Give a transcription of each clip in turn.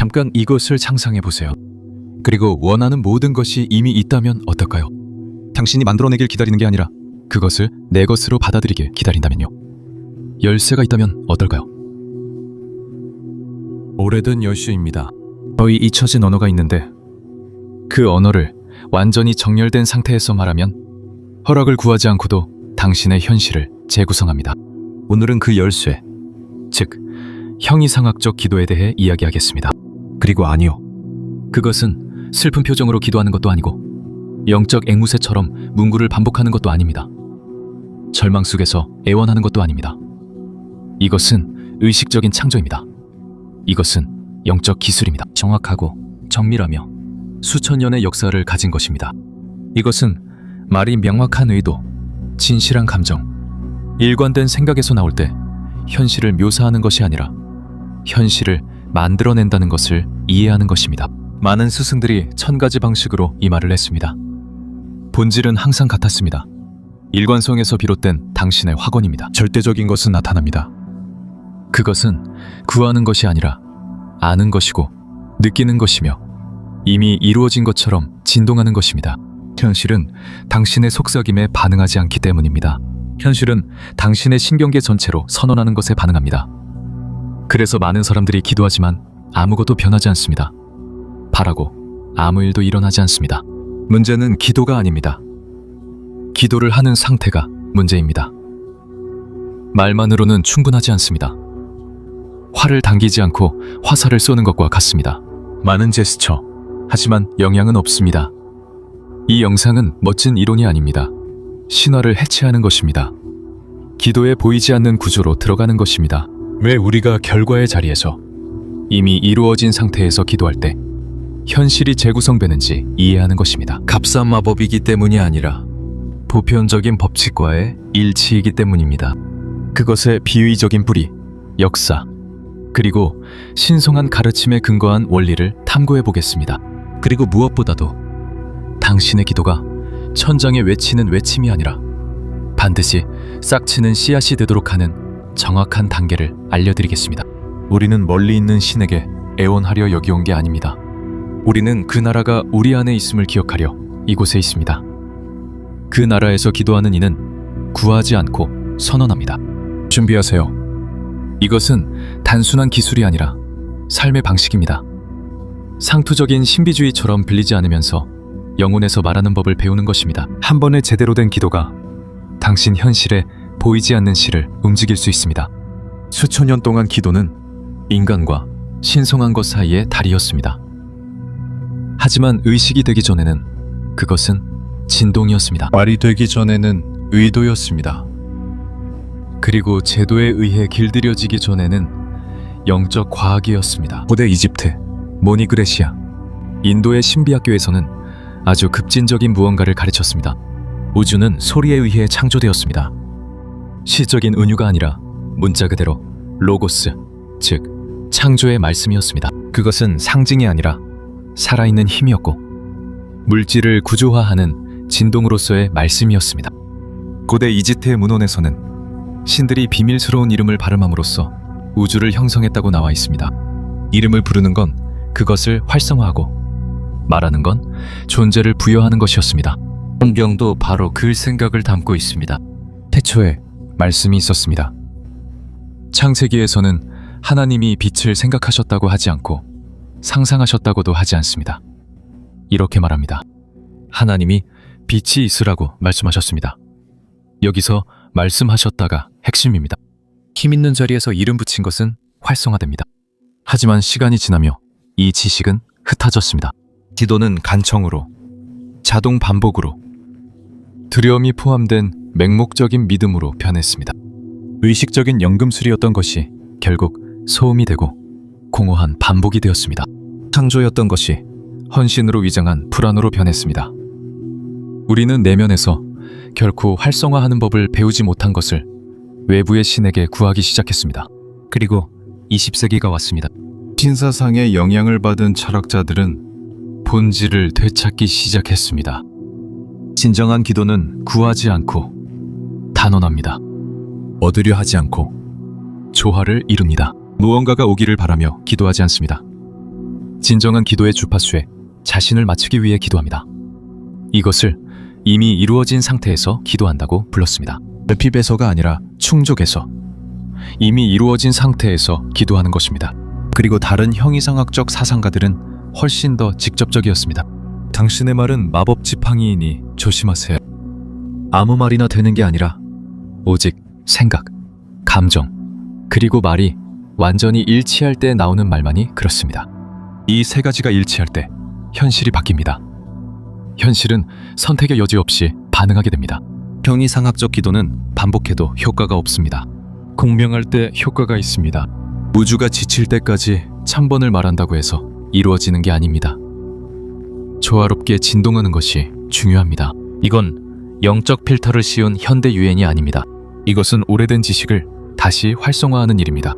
잠깐 이것을 상상해보세요. 그리고 원하는 모든 것이 이미 있다면 어떨까요? 당신이 만들어내길 기다리는 게 아니라 그것을 내 것으로 받아들이길 기다린다면요. 열쇠가 있다면 어떨까요? 오래된 열쇠입니다. 거의 잊혀진 언어가 있는데 그 언어를 완전히 정렬된 상태에서 말하면 허락을 구하지 않고도 당신의 현실을 재구성합니다. 오늘은 그 열쇠, 즉 형이상학적 기도에 대해 이야기하겠습니다. 그리고 아니요, 그것은 슬픈 표정으로 기도하는 것도 아니고 영적 앵무새처럼 문구를 반복하는 것도 아닙니다. 절망 속에서 애원하는 것도 아닙니다. 이것은 의식적인 창조입니다. 이것은 영적 기술입니다. 정확하고 정밀하며 수천 년의 역사를 가진 것입니다. 이것은 말이 명확한 의도, 진실한 감정, 일관된 생각에서 나올 때 현실을 묘사하는 것이 아니라 현실을 만들어낸다는 것을 이해하는 것입니다. 많은 스승들이 1000가지 방식으로 이 말을 했습니다. 본질은 항상 같았습니다. 일관성에서 비롯된 당신의 확언입니다. 절대적인 것은 나타납니다. 그것은 구하는 것이 아니라 아는 것이고 느끼는 것이며 이미 이루어진 것처럼 진동하는 것입니다. 현실은 당신의 속삭임에 반응하지 않기 때문입니다. 현실은 당신의 신경계 전체로 선언하는 것에 반응합니다. 그래서 많은 사람들이 기도하지만 아무것도 변하지 않습니다. 바라고 아무 일도 일어나지 않습니다. 문제는 기도가 아닙니다. 기도를 하는 상태가 문제입니다. 말만으로는 충분하지 않습니다. 활을 당기지 않고 화살을 쏘는 것과 같습니다. 많은 제스처, 하지만 영향은 없습니다. 이 영상은 멋진 이론이 아닙니다. 신화를 해체하는 것입니다. 기도에 보이지 않는 구조로 들어가는 것입니다. 왜 우리가 결과의 자리에서 이미 이루어진 상태에서 기도할 때 현실이 재구성되는지 이해하는 것입니다. 값싼 마법이기 때문이 아니라 보편적인 법칙과의 일치이기 때문입니다. 그것의 비유의적인 뿌리, 역사, 그리고 신성한 가르침에 근거한 원리를 탐구해 보겠습니다. 그리고 무엇보다도 당신의 기도가 천장에 외치는 외침이 아니라 반드시 싹트는 씨앗이 되도록 하는 정확한 단계를 알려드리겠습니다. 우리는 멀리 있는 신에게 애원하려 여기 온 게 아닙니다. 우리는 그 나라가 우리 안에 있음을 기억하려 이곳에 있습니다. 그 나라에서 기도하는 이는 구하지 않고 선언합니다. 준비하세요. 이것은 단순한 기술이 아니라 삶의 방식입니다. 상투적인 신비주의처럼 빌리지 않으면서 영혼에서 말하는 법을 배우는 것입니다. 한 번의 제대로 된 기도가 당신 현실에 보이지 않는 실을 움직일 수 있습니다. 수천 년 동안 기도는 인간과 신성한 것 사이의 다리였습니다. 하지만 의식이 되기 전에는 그것은 진동이었습니다. 말이 되기 전에는 의도였습니다. 그리고 제도에 의해 길들여지기 전에는 영적 과학이었습니다. 고대 이집트, 모니그레시아, 인도의 신비학교에서는 아주 급진적인 무언가를 가르쳤습니다. 우주는 소리에 의해 창조되었습니다. 시적인 은유가 아니라 문자 그대로 로고스, 즉 창조의 말씀이었습니다. 그것은 상징이 아니라 살아있는 힘이었고 물질을 구조화하는 진동으로서의 말씀이었습니다. 고대 이집트의 문헌에서는 신들이 비밀스러운 이름을 발음함으로써 우주를 형성했다고 나와 있습니다. 이름을 부르는 건 그것을 활성화하고 말하는 건 존재를 부여하는 것이었습니다. 성경도 바로 그 생각을 담고 있습니다. 태초에 말씀이 있었습니다. 창세기에서는 하나님이 빛을 생각하셨다고 하지 않고 상상하셨다고도 하지 않습니다. 이렇게 말합니다. 하나님이 빛이 있으라고 말씀하셨습니다. 여기서 말씀하셨다가 핵심입니다. 힘 있는 자리에서 이름 붙인 것은 활성화됩니다. 하지만 시간이 지나며 이 지식은 흩어졌습니다. 기도는 간청으로, 자동 반복으로, 두려움이 포함된 맹목적인 믿음으로 변했습니다. 의식적인 연금술이었던 것이 결국 소음이 되고 공허한 반복이 되었습니다. 창조였던 것이 헌신으로 위장한 불안으로 변했습니다. 우리는 내면에서 결코 활성화하는 법을 배우지 못한 것을 외부의 신에게 구하기 시작했습니다. 그리고 20세기가 왔습니다. 신사상의 영향을 받은 철학자들은 본질을 되찾기 시작했습니다. 진정한 기도는 구하지 않고 단언합니다. 얻으려 하지 않고 조화를 이룹니다. 무언가가 오기를 바라며 기도하지 않습니다. 진정한 기도의 주파수에 자신을 맞추기 위해 기도합니다. 이것을 이미 이루어진 상태에서 기도한다고 불렀습니다. 결핍에서가 아니라 충족에서, 이미 이루어진 상태에서 기도하는 것입니다. 그리고 다른 형이상학적 사상가들은 훨씬 더 직접적이었습니다. 당신의 말은 마법 지팡이이니 조심하세요. 아무 말이나 되는 게 아니라 오직 생각, 감정, 그리고 말이 완전히 일치할 때 나오는 말만이 그렇습니다. 이 세 가지가 일치할 때 현실이 바뀝니다. 현실은 선택의 여지 없이 반응하게 됩니다. 형이상학적 기도는 반복해도 효과가 없습니다. 공명할 때 효과가 있습니다. 우주가 지칠 때까지 1000번을 말한다고 해서 이루어지는 게 아닙니다. 조화롭게 진동하는 것이 중요합니다. 이건 영적 필터를 씌운 현대 유행이 아닙니다. 이것은 오래된 지식을 다시 활성화하는 일입니다.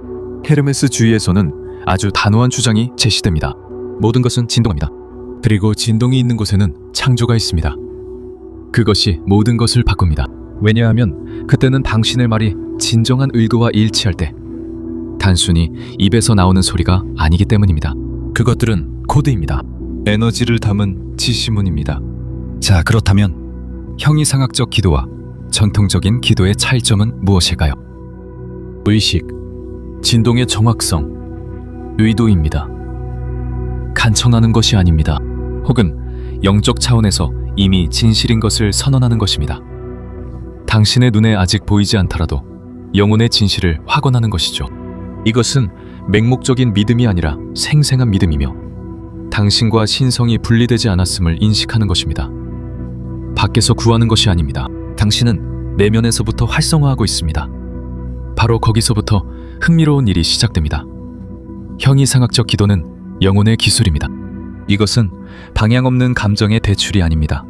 헤르메스 주의에서는 아주 단호한 주장이 제시됩니다. 모든 것은 진동합니다. 그리고 진동이 있는 곳에는 창조가 있습니다. 그것이 모든 것을 바꿉니다. 왜냐하면 그때는 당신의 말이 진정한 의도와 일치할 때, 단순히 입에서 나오는 소리가 아니기 때문입니다. 그것들은 코드입니다. 에너지를 담은 지시문입니다. 자, 그렇다면 형이상학적 기도와 전통적인 기도의 차이점은 무엇일까요? 의식, 진동의 정확성, 의도입니다. 간청하는 것이 아닙니다. 혹은 영적 차원에서 이미 진실인 것을 선언하는 것입니다. 당신의 눈에 아직 보이지 않더라도 영혼의 진실을 확언하는 것이죠. 이것은 맹목적인 믿음이 아니라 생생한 믿음이며 당신과 신성이 분리되지 않았음을 인식하는 것입니다. 밖에서 구하는 것이 아닙니다. 당신은 내면에서부터 활성화하고 있습니다. 바로 거기서부터 흥미로운 일이 시작됩니다. 형이상학적 기도는 영혼의 기술입니다. 이것은 방향 없는 감정의 대출이 아닙니다.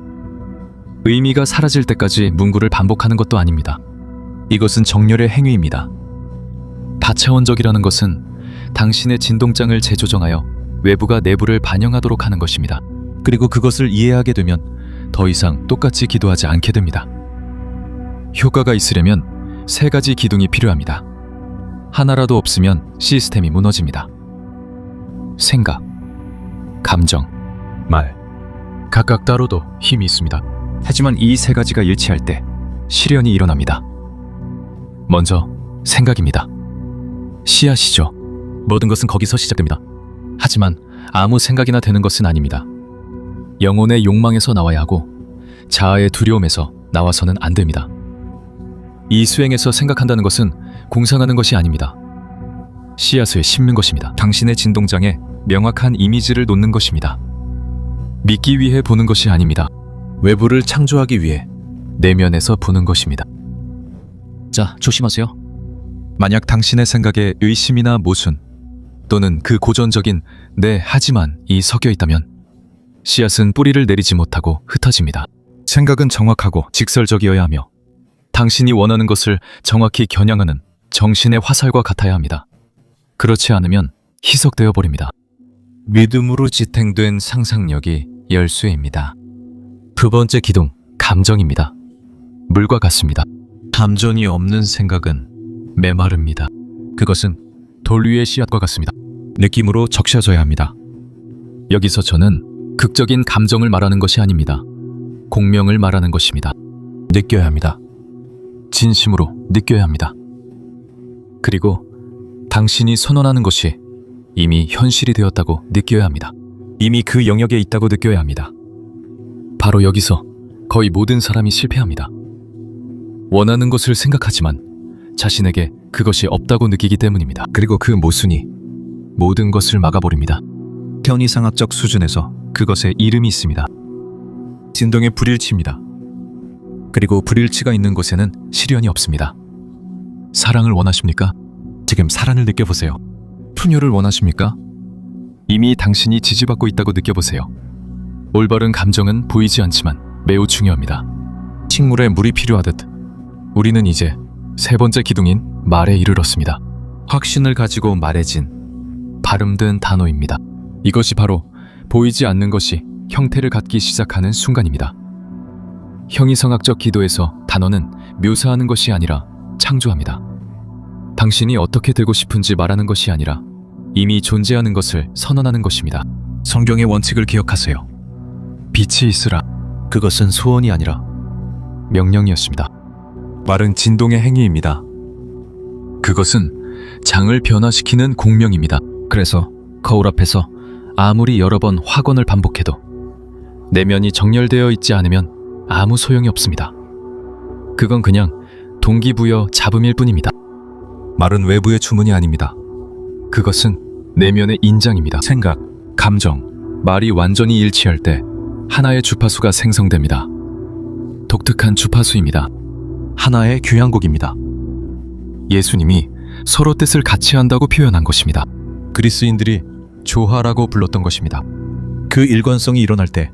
의미가 사라질 때까지 문구를 반복하는 것도 아닙니다. 이것은 정렬의 행위입니다. 다차원적이라는 것은 당신의 진동장을 재조정하여 외부가 내부를 반영하도록 하는 것입니다. 그리고 그것을 이해하게 되면 더 이상 똑같이 기도하지 않게 됩니다. 효과가 있으려면 세 가지 기둥이 필요합니다. 하나라도 없으면 시스템이 무너집니다. 생각, 감정, 말, 각각 따로도 힘이 있습니다. 하지만 이 세 가지가 일치할 때 실현이 일어납니다. 먼저 생각입니다. 씨앗이죠. 모든 것은 거기서 시작됩니다. 하지만 아무 생각이나 되는 것은 아닙니다. 영혼의 욕망에서 나와야 하고 자아의 두려움에서 나와서는 안 됩니다. 이 수행에서 생각한다는 것은 공상하는 것이 아닙니다. 씨앗을 심는 것입니다. 당신의 진동장에 명확한 이미지를 놓는 것입니다. 믿기 위해 보는 것이 아닙니다. 외부를 창조하기 위해 내면에서 보는 것입니다. 자, 조심하세요. 만약 당신의 생각에 의심이나 모순 또는 그 고전적인 네, 하지만이 섞여 있다면 씨앗은 뿌리를 내리지 못하고 흩어집니다. 생각은 정확하고 직설적이어야 하며 당신이 원하는 것을 정확히 겨냥하는 정신의 화살과 같아야 합니다. 그렇지 않으면 희석되어 버립니다. 믿음으로 지탱된 상상력이 열쇠입니다. 두 번째 기둥, 감정입니다. 물과 같습니다. 감정이 없는 생각은 메마릅니다. 그것은 돌 위의 씨앗과 같습니다. 느낌으로 적셔져야 합니다. 여기서 저는 극적인 감정을 말하는 것이 아닙니다. 공명을 말하는 것입니다. 느껴야 합니다. 진심으로 느껴야 합니다. 그리고 당신이 선언하는 것이 이미 현실이 되었다고 느껴야 합니다. 이미 그 영역에 있다고 느껴야 합니다. 바로 여기서 거의 모든 사람이 실패합니다. 원하는 것을 생각하지만 자신에게 그것이 없다고 느끼기 때문입니다. 그리고 그 모순이 모든 것을 막아버립니다. 현이상학적 수준에서 그것에 이름이 있습니다. 진동의 불일치입니다. 그리고 불일치가 있는 곳에는 실현이 없습니다. 사랑을 원하십니까? 지금 사랑을 느껴보세요. 풍요를 원하십니까? 이미 당신이 지지받고 있다고 느껴보세요. 올바른 감정은 보이지 않지만 매우 중요합니다. 식물에 물이 필요하듯 우리는 이제 세 번째 기둥인 말에 이르렀습니다. 확신을 가지고 말해진 발음된 단어입니다. 이것이 바로 보이지 않는 것이 형태를 갖기 시작하는 순간입니다. 형이상학적 기도에서 단어는 묘사하는 것이 아니라 창조합니다. 당신이 어떻게 되고 싶은지 말하는 것이 아니라 이미 존재하는 것을 선언하는 것입니다. 성경의 원칙을 기억하세요. 빛이 있으라. 그것은 소원이 아니라 명령이었습니다. 말은 진동의 행위입니다. 그것은 장을 변화시키는 공명입니다. 그래서 거울 앞에서 아무리 여러 번 확언을 반복해도 내면이 정렬되어 있지 않으면 아무 소용이 없습니다. 그건 그냥 동기부여 잡음일 뿐입니다. 말은 외부의 주문이 아닙니다. 그것은 내면의 인장입니다. 생각, 감정, 말이 완전히 일치할 때 하나의 주파수가 생성됩니다. 독특한 주파수입니다. 하나의 교향곡입니다. 예수님이 서로 뜻을 같이 한다고 표현한 것입니다. 그리스인들이 조화라고 불렀던 것입니다. 그 일관성이 일어날 때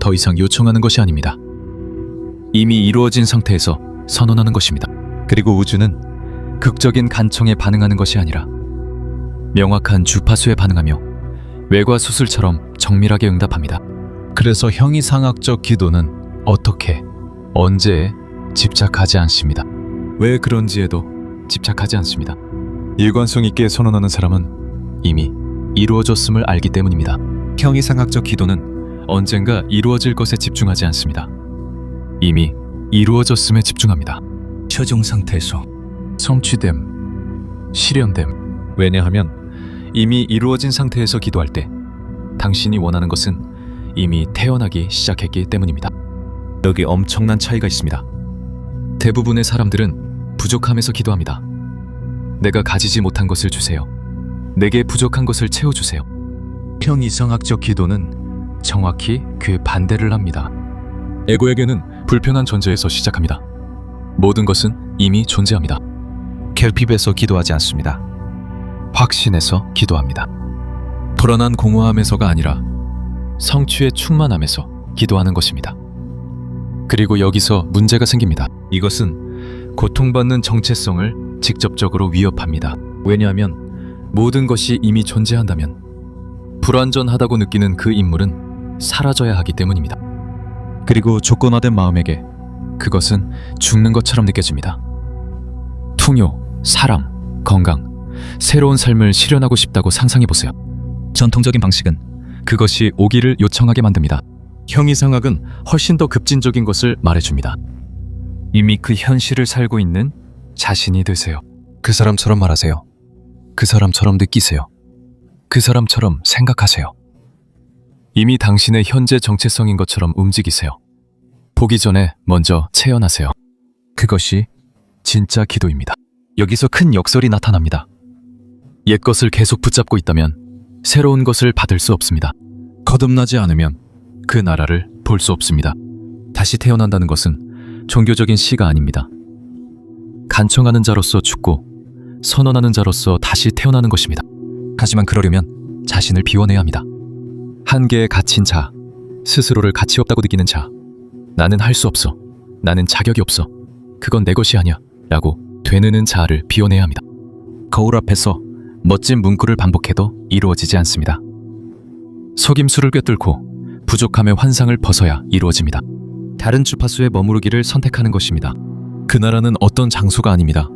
더 이상 요청하는 것이 아닙니다. 이미 이루어진 상태에서 선언하는 것입니다. 그리고 우주는 극적인 간청에 반응하는 것이 아니라 명확한 주파수에 반응하며 외과수술처럼 정밀하게 응답합니다. 그래서 형이상학적 기도는 어떻게, 언제 집착하지 않습니다. 왜 그런지에도 집착하지 않습니다. 일관성 있게 선언하는 사람은 이미 이루어졌음을 알기 때문입니다. 형이상학적 기도는 언젠가 이루어질 것에 집중하지 않습니다. 이미 이루어졌음에 집중합니다. 최종 상태에서 성취됨, 실현됨. 왜냐하면 이미 이루어진 상태에서 기도할 때 당신이 원하는 것은 이미 태어나기 시작했기 때문입니다. 여기 엄청난 차이가 있습니다. 대부분의 사람들은 부족함에서 기도합니다. 내가 가지지 못한 것을 주세요. 내게 부족한 것을 채워주세요. 형이상학적 기도는 정확히 그 반대를 합니다. 에고에게는 불편한 존재에서 시작합니다. 모든 것은 이미 존재합니다. 결핍에서 기도하지 않습니다. 확신에서 기도합니다. 불안한 공허함에서가 아니라 성취의 충만함에서 기도하는 것입니다. 그리고 여기서 문제가 생깁니다. 이것은 고통받는 정체성을 직접적으로 위협합니다. 왜냐하면 모든 것이 이미 존재한다면 불완전하다고 느끼는 그 인물은 사라져야 하기 때문입니다. 그리고 조건화된 마음에게 그것은 죽는 것처럼 느껴집니다. 풍요, 사랑, 건강, 새로운 삶을 실현하고 싶다고 상상해보세요. 전통적인 방식은 그것이 오기를 요청하게 만듭니다. 형이상학은 훨씬 더 급진적인 것을 말해줍니다. 이미 그 현실을 살고 있는 자신이 되세요. 그 사람처럼 말하세요. 그 사람처럼 느끼세요. 그 사람처럼 생각하세요. 이미 당신의 현재 정체성인 것처럼 움직이세요. 보기 전에 먼저 체현하세요. 그것이 진짜 기도입니다. 여기서 큰 역설이 나타납니다. 옛 것을 계속 붙잡고 있다면 새로운 것을 받을 수 없습니다. 거듭나지 않으면 그 나라를 볼 수 없습니다. 다시 태어난다는 것은 종교적인 시가 아닙니다. 간청하는 자로서 죽고 선언하는 자로서 다시 태어나는 것입니다. 하지만 그러려면 자신을 비워내야 합니다. 한계에 갇힌 자, 스스로를 가치 없다고 느끼는 자, 나는 할 수 없어, 나는 자격이 없어, 그건 내 것이 아니야 라고 되뇌는 자아를 비워내야 합니다. 거울 앞에서 멋진 문구를 반복해도 이루어지지 않습니다. 속임수를 꿰뚫고 부족함의 환상을 벗어야 이루어집니다. 다른 주파수에 머무르기를 선택하는 것입니다. 그 나라는 어떤 장소가 아닙니다.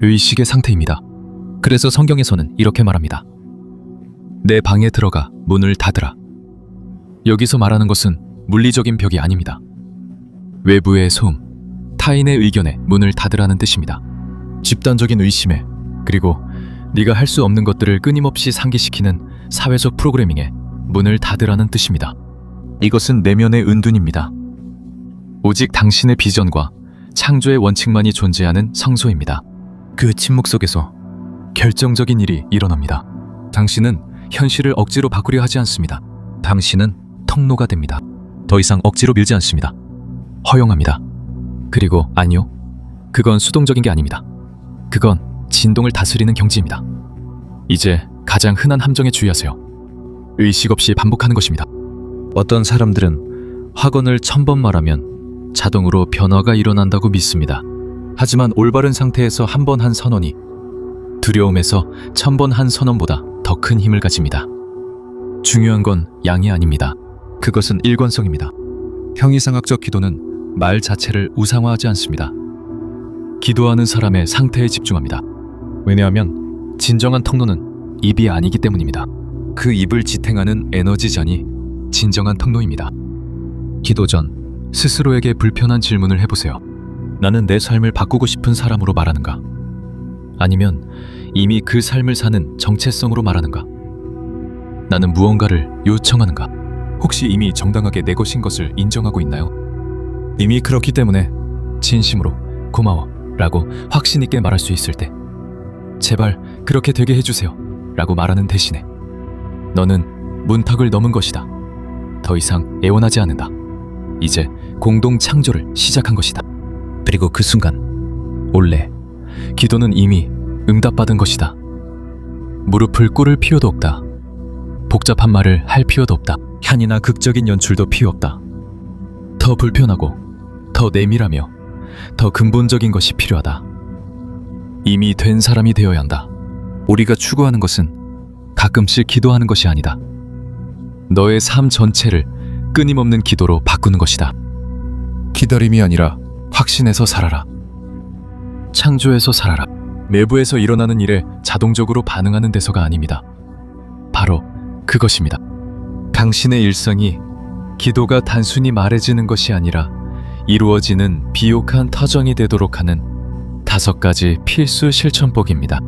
의식의 상태입니다. 그래서 성경에서는 이렇게 말합니다. 내 방에 들어가 문을 닫으라. 여기서 말하는 것은 물리적인 벽이 아닙니다. 외부의 소음, 타인의 의견에 문을 닫으라는 뜻입니다. 집단적인 의심에, 그리고 네가 할 수 없는 것들을 끊임없이 상기시키는 사회적 프로그래밍에 문을 닫으라는 뜻입니다. 이것은 내면의 은둔입니다. 오직 당신의 비전과 창조의 원칙만이 존재하는 성소입니다. 그 침묵 속에서 결정적인 일이 일어납니다. 당신은 현실을 억지로 바꾸려 하지 않습니다. 당신은 통로가 됩니다. 더 이상 억지로 밀지 않습니다. 허용합니다. 그리고 아니요, 그건 수동적인 게 아닙니다. 그건 진동을 다스리는 경지입니다. 이제 가장 흔한 함정에 주의하세요. 의식 없이 반복하는 것입니다. 어떤 사람들은 확언을 1000번 말하면 자동으로 변화가 일어난다고 믿습니다. 하지만 올바른 상태에서 한 번 한 선언이 두려움에서 1000번 한 선언보다 더 큰 힘을 가집니다. 중요한 건 양이 아닙니다. 그것은 일관성입니다. 형이상학적 기도는 말 자체를 우상화하지 않습니다. 기도하는 사람의 상태에 집중합니다. 왜냐하면 진정한 통로는 입이 아니기 때문입니다. 그 입을 지탱하는 에너지전이 진정한 통로입니다. 기도 전 스스로에게 불편한 질문을 해보세요. 나는 내 삶을 바꾸고 싶은 사람으로 말하는가? 아니면 이미 그 삶을 사는 정체성으로 말하는가? 나는 무언가를 요청하는가? 혹시 이미 정당하게 내 것인 것을 인정하고 있나요? 이미 그렇기 때문에 진심으로 고마워 라고 확신 있게 말할 수 있을 때 제발 그렇게 되게 해주세요 라고 말하는 대신에 너는 문턱을 넘은 것이다. 더 이상 애원하지 않는다. 이제 공동 창조를 시작한 것이다. 그리고 그 순간 올레 기도는 이미 응답받은 것이다. 무릎을 꿇을 필요도 없다. 복잡한 말을 할 필요도 없다. 향이나 극적인 연출도 필요 없다. 더 불편하고 더 내밀하며 더 근본적인 것이 필요하다. 이미 된 사람이 되어야 한다. 우리가 추구하는 것은 가끔씩 기도하는 것이 아니다. 너의 삶 전체를 끊임없는 기도로 바꾸는 것이다. 기다림이 아니라 확신에서 살아라. 창조에서 살아라. 내부에서 일어나는 일에 자동적으로 반응하는 데서가 아닙니다. 바로 그것입니다. 당신의 일상이 기도가 단순히 말해지는 것이 아니라 이루어지는 비옥한 터전이 되도록 하는 5가지 필수 실천법입니다.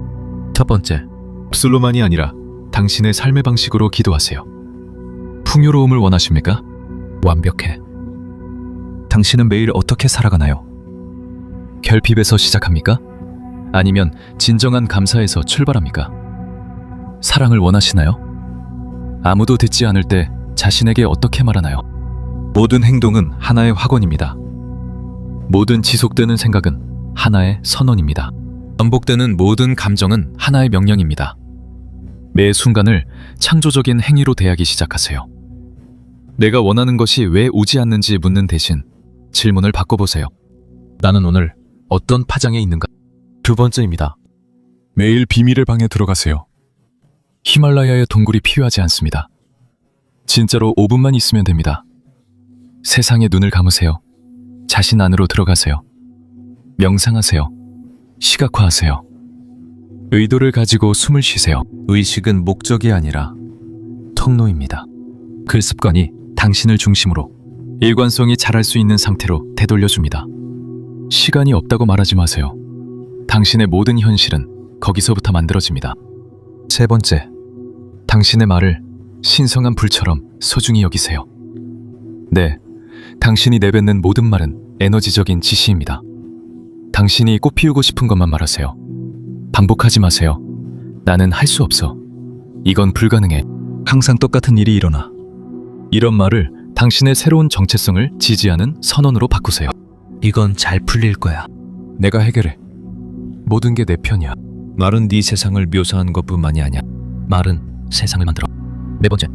첫 번째, 슬로만이 아니라 당신의 삶의 방식으로 기도하세요. 풍요로움을 원하십니까? 완벽해. 당신은 매일 어떻게 살아가나요? 결핍에서 시작합니까? 아니면 진정한 감사에서 출발합니까? 사랑을 원하시나요? 아무도 듣지 않을 때 자신에게 어떻게 말하나요? 모든 행동은 하나의 학원입니다. 모든 지속되는 생각은 하나의 선언입니다. 반복되는 모든 감정은 하나의 명령입니다. 매 순간을 창조적인 행위로 대하기 시작하세요. 내가 원하는 것이 왜 오지 않는지 묻는 대신 질문을 바꿔보세요. 나는 오늘 어떤 파장에 있는가? 두 번째입니다. 매일 비밀의 방에 들어가세요. 히말라야의 동굴이 필요하지 않습니다. 진짜로 5분만 있으면 됩니다. 세상에 눈을 감으세요. 자신 안으로 들어가세요. 명상하세요. 시각화하세요. 의도를 가지고 숨을 쉬세요. 의식은 목적이 아니라 통로입니다. 그 습관이 당신을 중심으로 일관성이 자랄 수 있는 상태로 되돌려줍니다. 시간이 없다고 말하지 마세요. 당신의 모든 현실은 거기서부터 만들어집니다. 세 번째, 당신의 말을 신성한 불처럼 소중히 여기세요. 네, 당신이 내뱉는 모든 말은 에너지적인 지시입니다. 당신이 꽃 피우고 싶은 것만 말하세요. 반복하지 마세요. 나는 할 수 없어. 이건 불가능해. 항상 똑같은 일이 일어나. 이런 말을 당신의 새로운 정체성을 지지하는 선언으로 바꾸세요. 이건 잘 풀릴 거야. 내가 해결해. 모든 게 내 편이야. 말은 네 세상을 묘사한 것뿐만이 아니야. 말은 세상을 만들어. 네 번째,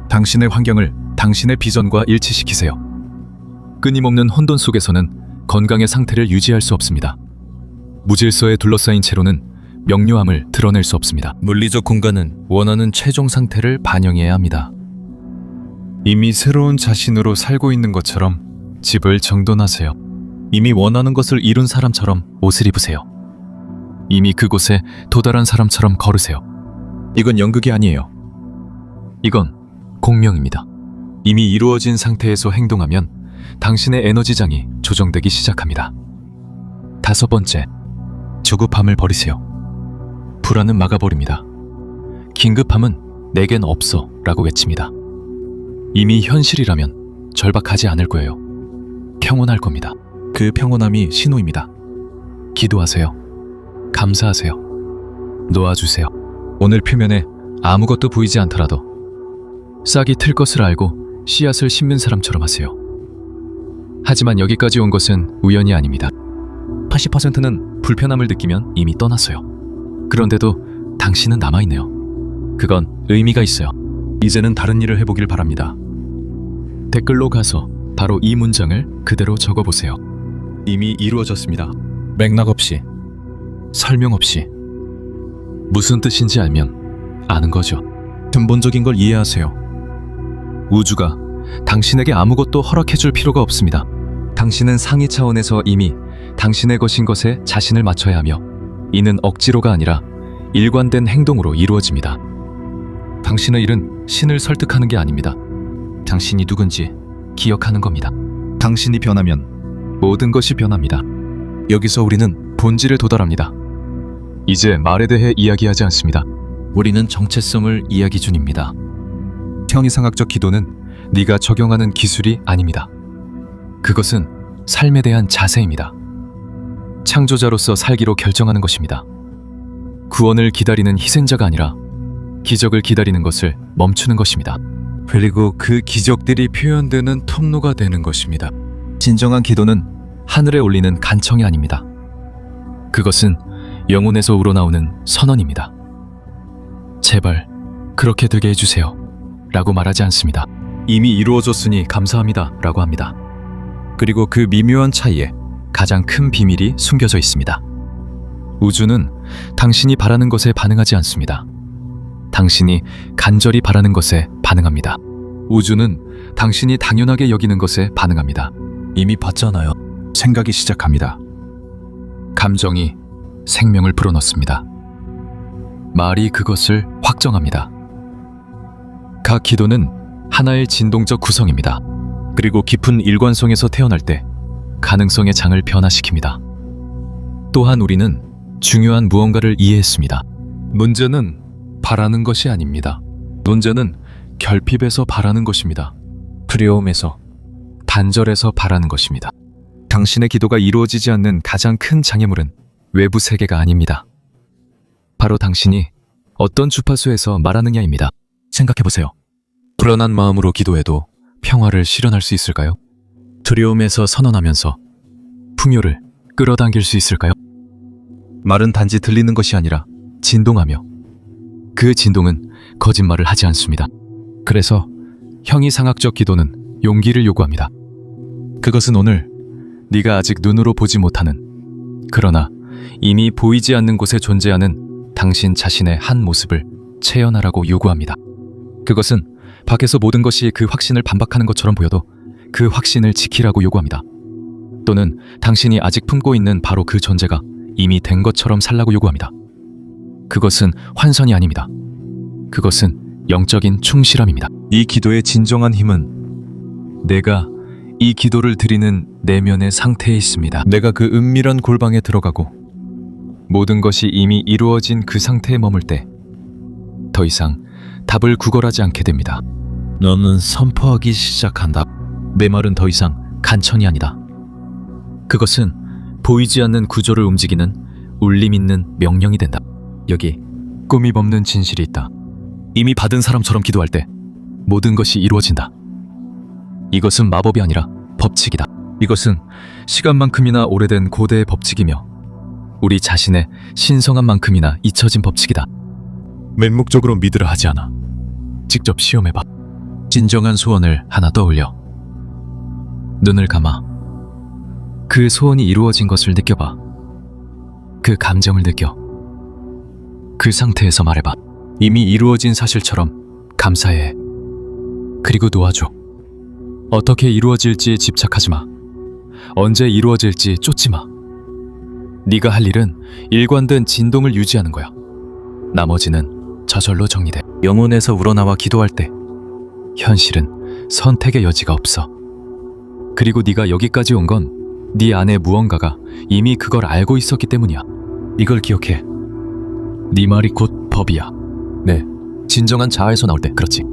당신의 환경을 당신의 비전과 일치시키세요. 끊임없는 혼돈 속에서는 건강의 상태를 유지할 수 없습니다. 무질서에 둘러싸인 채로는 명료함을 드러낼 수 없습니다. 물리적 공간은 원하는 최종 상태를 반영해야 합니다. 이미 새로운 자신으로 살고 있는 것처럼 집을 정돈하세요. 이미 원하는 것을 이룬 사람처럼 옷을 입으세요. 이미 그곳에 도달한 사람처럼 걸으세요. 이건 연극이 아니에요. 이건 공명입니다. 이미 이루어진 상태에서 행동하면 당신의 에너지장이 조정되기 시작합니다. 다섯 번째, 조급함을 버리세요. 불안은 막아버립니다. 긴급함은 내겐 없어 라고 외칩니다. 이미 현실이라면 절박하지 않을 거예요. 평온할 겁니다. 그 평온함이 신호입니다. 기도하세요. 감사하세요. 놓아주세요. 오늘 표면에 아무것도 보이지 않더라도 싹이 틀 것을 알고 씨앗을 심는 사람처럼 하세요. 하지만 여기까지 온 것은 우연이 아닙니다. 80%는 불편함을 느끼면 이미 떠났어요. 그런데도 당신은 남아있네요. 그건 의미가 있어요. 이제는 다른 일을 해보길 바랍니다. 댓글로 가서 바로 이 문장을 그대로 적어보세요. 이미 이루어졌습니다. 맥락 없이, 설명 없이. 무슨 뜻인지 알면 아는 거죠. 근본적인 걸 이해하세요. 우주가 당신에게 아무것도 허락해줄 필요가 없습니다. 당신은 상위 차원에서 이미 당신의 것인 것에 자신을 맞춰야 하며 이는 억지로가 아니라 일관된 행동으로 이루어집니다. 당신의 일은 신을 설득하는 게 아닙니다. 당신이 누군지 기억하는 겁니다. 당신이 변하면 모든 것이 변합니다. 여기서 우리는 본질에 도달합니다. 이제 말에 대해 이야기하지 않습니다. 우리는 정체성을 이야기 중입니다. 형이상학적 기도는 네가 적용하는 기술이 아닙니다. 그것은 삶에 대한 자세입니다. 창조자로서 살기로 결정하는 것입니다. 구원을 기다리는 희생자가 아니라 기적을 기다리는 것을 멈추는 것입니다. 그리고 그 기적들이 표현되는 통로가 되는 것입니다. 진정한 기도는 하늘에 올리는 간청이 아닙니다. 그것은 영혼에서 우러나오는 선언입니다. 제발 그렇게 되게 해주세요 라고 말하지 않습니다. 이미 이루어졌으니 감사합니다 라고 합니다. 그리고 그 미묘한 차이에 가장 큰 비밀이 숨겨져 있습니다. 우주는 당신이 바라는 것에 반응하지 않습니다. 당신이 간절히 바라는 것에 반응합니다. 우주는 당신이 당연하게 여기는 것에 반응합니다. 이미 봤잖아요. 생각이 시작합니다. 감정이 생명을 불어넣습니다. 말이 그것을 확정합니다. 각 기도는 하나의 진동적 구성입니다. 그리고 깊은 일관성에서 태어날 때 가능성의 장을 변화시킵니다. 또한 우리는 중요한 무언가를 이해했습니다. 문제는 바라는 것이 아닙니다. 문제는 결핍에서 바라는 것입니다. 두려움에서, 단절에서 바라는 것입니다. 당신의 기도가 이루어지지 않는 가장 큰 장애물은 외부 세계가 아닙니다. 바로 당신이 어떤 주파수에서 말하느냐입니다. 생각해보세요. 불안한 마음으로 기도해도 평화를 실현할 수 있을까요? 두려움에서 선언하면서 풍요를 끌어당길 수 있을까요? 말은 단지 들리는 것이 아니라 진동하며 그 진동은 거짓말을 하지 않습니다. 그래서 형이상학적 기도는 용기를 요구합니다. 그것은 오늘 네가 아직 눈으로 보지 못하는, 그러나 이미 보이지 않는 곳에 존재하는 당신 자신의 한 모습을 체현하라고 요구합니다. 그것은 밖에서 모든 것이 그 확신을 반박하는 것처럼 보여도 그 확신을 지키라고 요구합니다. 또는 당신이 아직 품고 있는 바로 그 존재가 이미 된 것처럼 살라고 요구합니다. 그것은 환선이 아닙니다. 그것은 영적인 충실함입니다. 이 기도의 진정한 힘은 내가 이 기도를 드리는 내면의 상태에 있습니다. 내가 그 은밀한 골방에 들어가고 모든 것이 이미 이루어진 그 상태에 머물 때 더 이상 답을 구걸하지 않게 됩니다. 너는 선포하기 시작한다. 내 말은 더 이상 간청이 아니다. 그것은 보이지 않는 구조를 움직이는 울림 있는 명령이 된다. 여기 꾸밈 없는 진실이 있다. 이미 받은 사람처럼 기도할 때 모든 것이 이루어진다. 이것은 마법이 아니라 법칙이다. 이것은 시간만큼이나 오래된 고대의 법칙이며 우리 자신의 신성한 만큼이나 잊혀진 법칙이다. 맹목적으로 믿으라 하지 않아. 직접 시험해봐. 진정한 소원을 하나 떠올려. 눈을 감아. 그 소원이 이루어진 것을 느껴봐. 그 감정을 느껴. 그 상태에서 말해봐. 이미 이루어진 사실처럼 감사해. 그리고 놓아줘. 어떻게 이루어질지에 집착하지 마. 언제 이루어질지 쫓지 마. 네가 할 일은 일관된 진동을 유지하는 거야. 나머지는 저절로 정리돼. 영혼에서 우러나와 기도할 때 현실은 선택의 여지가 없어. 그리고 네가 여기까지 온 건 네 안에 무언가가 이미 그걸 알고 있었기 때문이야. 이걸 기억해. 네 말이 곧 법이야. 네, 진정한 자아에서 나올 때 그렇지.